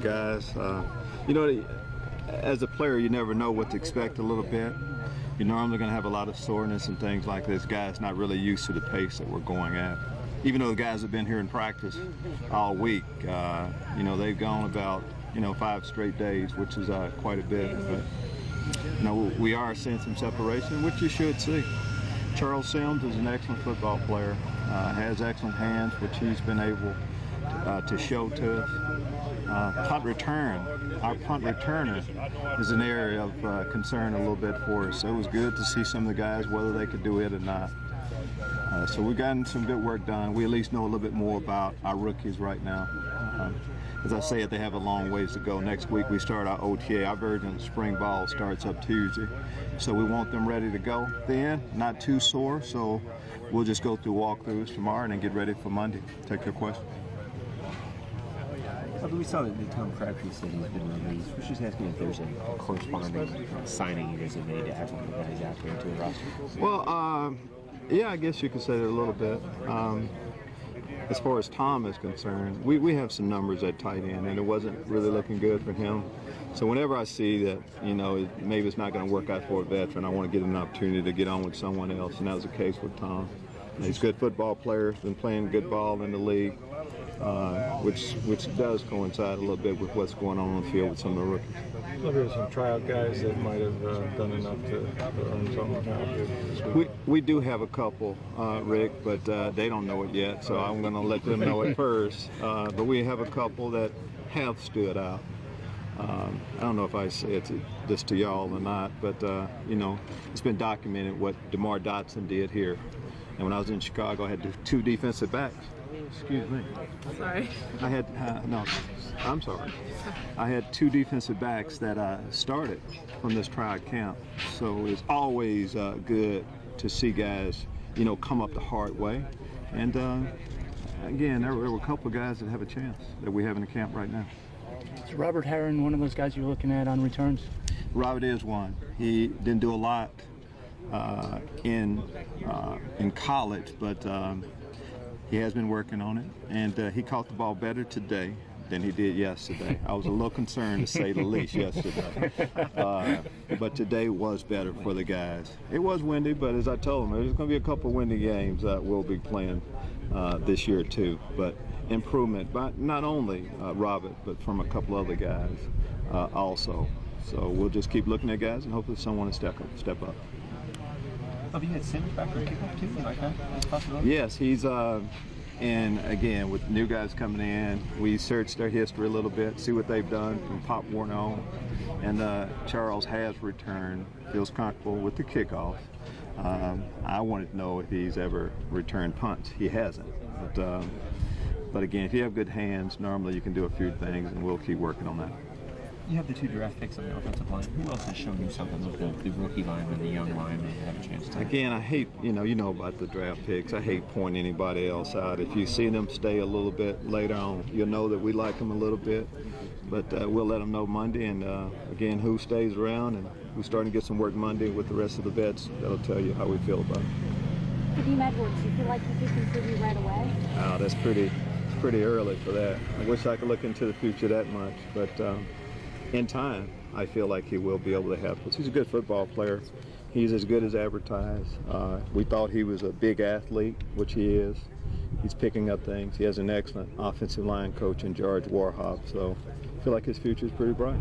guys. You know, as a player, you never know what to expect a little bit. You're normally going to have a lot of soreness and things like this. Guys not really used to the pace that we're going at. Even though the guys have been here in practice all week, you know, they've gone about, 5 straight days, which is quite a bit. But, we are seeing some separation, which you should see. Charles Sims is an excellent football player, has excellent hands, which he's been able to show to us. Punt return, our punt returner is an area of concern a little bit for us. So it was good to see some of the guys, whether they could do it or not. So we've gotten some good work done. We at least know a little bit more about our rookies right now. As I said, they have a long ways to go. Next week we start our OTA. Our version of spring ball starts up Tuesday. So we want them ready to go then, not too sore. So we'll just go through walkthroughs tomorrow and then get ready for Monday. Take your question. We saw that Tom Crabtree said he's been released. We're just asking if there's a corresponding signing you guys have made to add one of the guys out there to the roster. Well, yeah, I guess you could say that a little bit. As far as Tom is concerned, we have some numbers at tight end, and it wasn't really looking good for him. So whenever I see that, maybe it's not going to work out for a veteran, I want to give him an opportunity to get on with someone else, and that was the case with Tom. He's a good football player, been playing good ball in the league, which does coincide a little bit with what's going on the field with some of the rookies. Well, there's some tryout guys that might have done enough to earn something this week. We do have a couple, Rick, but they don't know it yet, so I'm going to let them know it first. But we have a couple that have stood out. I don't know if I say it this to y'all or not, but it's been documented what DeMar Dotson did here. And when I was in Chicago, I had 2 defensive backs. Excuse me. Sorry. I had I'm sorry. I had 2 defensive backs that started from this tryout camp. So it's always good to see guys, come up the hard way. And again, there were a couple of guys that have a chance that we have in the camp right now. Is Robert Herron one of those guys you're looking at on returns? Robert is one. He didn't do a lot in college, but he has been working on it, and he caught the ball better today than he did yesterday. I was a little concerned, to say the least, yesterday. But today was better for the guys. It was windy, but as I told them, there's going to be a couple of windy games that we'll be playing this year too. But improvement by not only Robert, but from a couple other guys also. So we'll just keep looking at guys and hopefully someone will step up. Have you had Sims back for kickoff too? Like that? That's a possibility? Yes, he's and again, with new guys coming in, we searched their history a little bit, see what they've done from Pop Warner on. And Charles has returned, feels comfortable with the kickoff. I wanted to know if he's ever returned punts. He hasn't. But again, if you have good hands, normally you can do a few things, and we'll keep working on that. You have the 2 draft picks on the offensive line. Who else has shown you something with the rookie lineman, the young lineman, you have a chance to? Again, I hate, you know about the draft picks. I hate pointing anybody else out. If you see them stay a little bit later on, you'll know that we like them a little bit. But we'll let them know Monday. And again, who stays around and who's starting to get some work Monday with the rest of the vets, that'll tell you how we feel about it. Kadeem Edwards, do you feel like he could contribute right away? That's pretty early for that. I wish I could look into the future that much, but in time, I feel like he will be able to have this. He's a good football player. He's as good as advertised. We thought he was a big athlete, which he is. He's picking up things. He has an excellent offensive line coach in George Warhop, so I feel like his future is pretty bright.